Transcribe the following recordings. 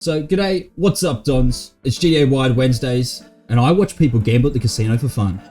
So, g'day, what's up, Dons? It's GTA Wide Wednesdays, and I watch people gamble at the casino for fun.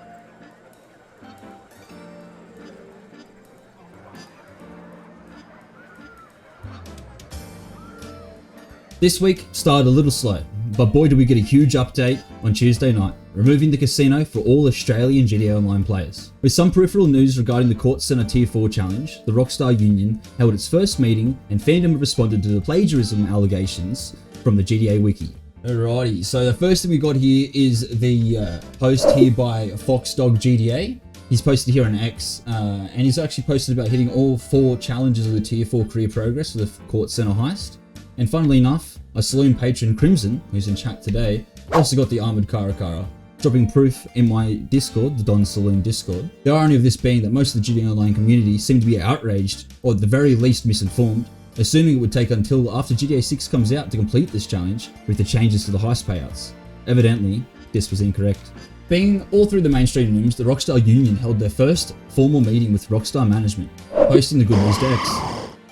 This week started a little slow, but boy did we get a huge update on Tuesday night, removing the casino for all Australian GTA Online players. With some peripheral news regarding the Kortz Center Tier 4 challenge, the Rockstar Union held its first meeting and Fandom responded to the plagiarism allegations from the GTA Wiki. Alrighty, so the first thing we got here is the post here by Foxdog GTA. He's posted here on X, and he's actually posted about hitting all 4 challenges of the Tier 4 career progress for the Kortz Center Heist. And funnily enough, a Saloon patron, Crimson, who's in chat today, also got the Armored Karakara, dropping proof in my Discord, the Don Saloon Discord. The irony of this being that most of the GTA Online community seem to be outraged, or at the very least misinformed, assuming it would take until after GTA 6 comes out to complete this challenge with the changes to the heist payouts. Evidently, this was incorrect. Being all through the mainstream news, the Rockstar Union held their first formal meeting with Rockstar management, posting the good news to X.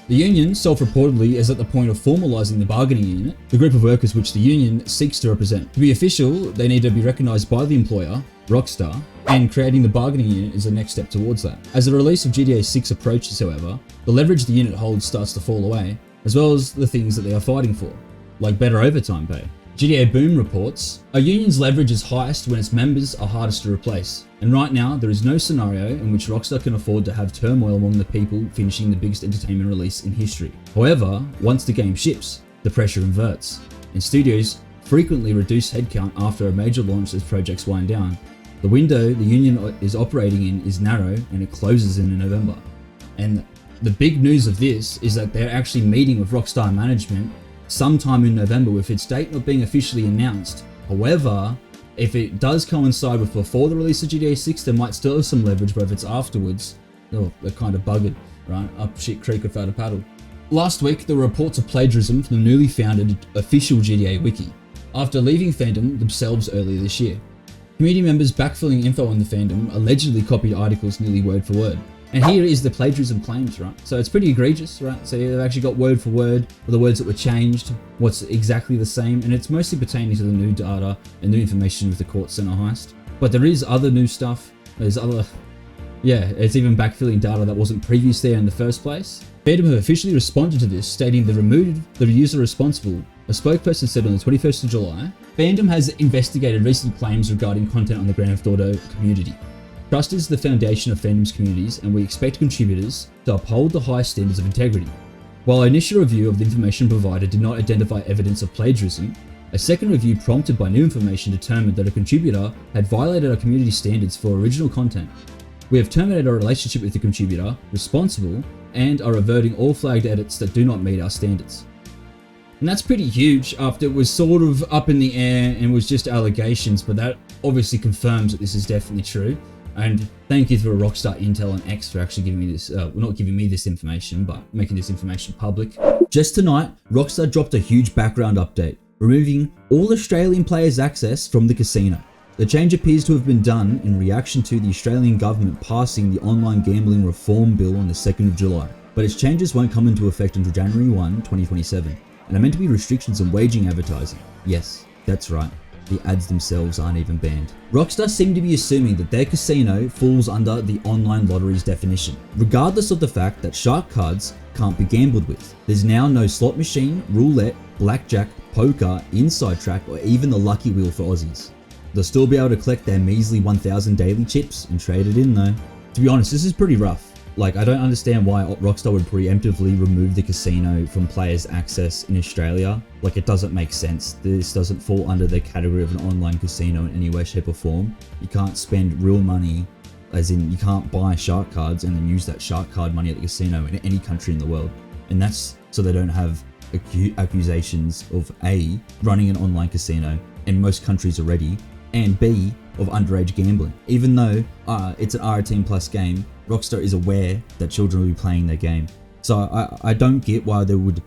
The union, self-reportedly, is at the point of formalising the bargaining unit, the group of workers which the union seeks to represent. To be official, they need to be recognised by the employer, Rockstar, and creating the bargaining unit is the next step towards that. As the release of GTA 6 approaches, however, the leverage the unit holds starts to fall away, as well as the things that they are fighting for, like better overtime pay. GTA Boom reports, a union's leverage is highest when its members are hardest to replace, and right now there is no scenario in which Rockstar can afford to have turmoil among the people finishing the biggest entertainment release in history. However, once the game ships, the pressure inverts, and studios frequently reduce headcount after a major launch as projects wind down. The window the union is operating in is narrow and it closes in November. And the big news of this is that they're actually meeting with Rockstar management sometime in November with its date not being officially announced. However, if it does coincide with before the release of GTA 6, they might still have some leverage, but if it's afterwards, oh, they're kind of buggered, right? Up shit creek without a paddle. Last week, there were reports of plagiarism from the newly founded official GTA Wiki, after leaving Fandom themselves earlier this year. Community members backfilling info on the Fandom allegedly copied articles nearly word for word. And here is the plagiarism claims, right? So it's pretty egregious, right? So they've actually got word for word, or the words that were changed, what's exactly the same, and it's mostly pertaining to the new data and new information with the Kortz Center heist. But there is other new stuff, there's other, it's even backfilling data that wasn't previous there in the first place. Fandom have officially responded to this, stating they removed the user responsible. A spokesperson said on the 21st of July, Fandom has investigated recent claims regarding content on the Grand Theft Auto community. Trust is the foundation of Fandom's communities, and we expect contributors to uphold the high standards of integrity. While our initial review of the information provided did not identify evidence of plagiarism, a second review prompted by new information determined that a contributor had violated our community standards for original content. We have terminated our relationship with the contributor responsible and are reverting all flagged edits that do not meet our standards. And that's pretty huge after it was sort of up in the air and was just allegations, but that obviously confirms that this is definitely true. And thank you to Rockstar Intel and X for actually giving me this, not giving me this information, but making this information public. Just tonight, Rockstar dropped a huge background update, removing all Australian players' access from the casino. The change appears to have been done in reaction to the Australian government passing the Online Gambling Reform Bill on the 2nd of July. But its changes won't come into effect until January 1, 2027, and are meant to be restrictions on waging advertising. Yes, that's right. The ads themselves aren't even banned. Rockstar seem to be assuming that their casino falls under the online lottery's definition, regardless of the fact that shark cards can't be gambled with. There's now no slot machine, roulette, blackjack, poker, inside track, or even the lucky wheel for Aussies. They'll still be able to collect their measly 1,000 daily chips and trade it in though. To be honest, this is pretty rough. Like, I don't understand why Rockstar would preemptively remove the casino from players' access in Australia. Like, it doesn't make sense. This doesn't fall under the category of an online casino in any way, shape or form. You can't spend real money, as in you can't buy shark cards and then use that shark card money at the casino in any country in the world. And that's so they don't have accusations of A, running an online casino in most countries already, and B, of underage gambling. Even though it's an R18+ game, Rockstar is aware that children will be playing their game. So I don't get why they would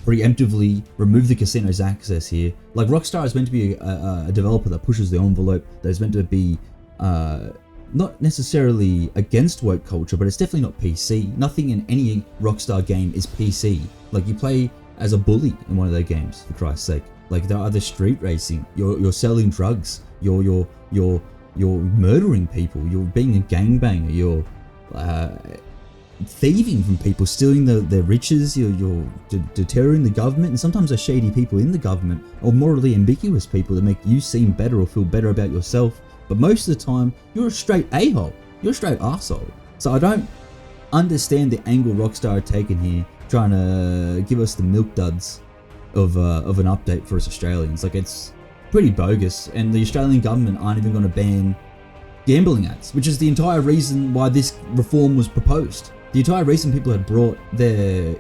preemptively remove the casino's access here. Like, Rockstar is meant to be a developer that pushes the envelope, that is meant to be not necessarily against woke culture, but it's definitely not PC. Nothing in any Rockstar game is PC. Like, you play as a bully in one of their games, for Christ's sake. Like, they're either street racing, you're selling drugs, you're murdering people, you're being a gangbanger, you're thieving from people, stealing their riches, you're deterring the government, and sometimes they're shady people in the government, or morally ambiguous people that make you seem better or feel better about yourself. But most of the time, you're a straight a-hole. You're a straight arsehole. So I don't understand the angle Rockstar are taking here, trying to give us the milk duds of an update for us Australians. Like, it's pretty bogus, and the Australian government aren't even going to ban gambling ads, which is the entire reason why this reform was proposed. The entire reason people had brought their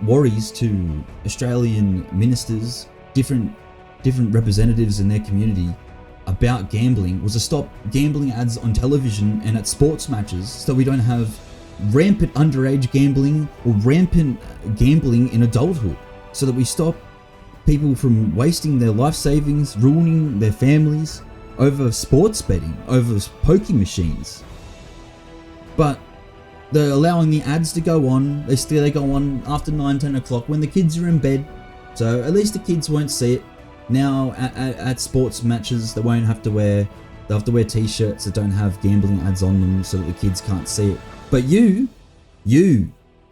worries to Australian ministers, different representatives in their community about gambling, was to stop gambling ads on television and at sports matches, so we don't have rampant underage gambling or rampant gambling in adulthood, so that we stop people from wasting their life savings, ruining their families over sports betting, over pokie machines. But they're allowing the ads to go on. They go on after 9-10 o'clock when the kids are in bed, so at least the kids won't see it. Now at sports matches, they won't have to wear, they'll have to wear t-shirts that don't have gambling ads on them so that the kids can't see it. But you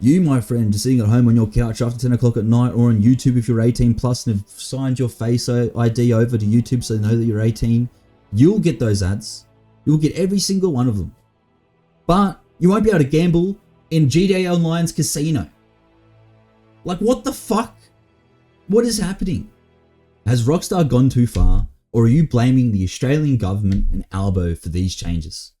my friend, just sitting at home on your couch after 10 o'clock at night, or on YouTube if you're 18 plus and have signed your Face ID over to YouTube so they know that you're 18, you'll get those ads. You'll get every single one of them. But you won't be able to gamble in GTA Online's casino. Like, what the fuck? What is happening? Has Rockstar gone too far, or are you blaming the Australian government and Albo for these changes?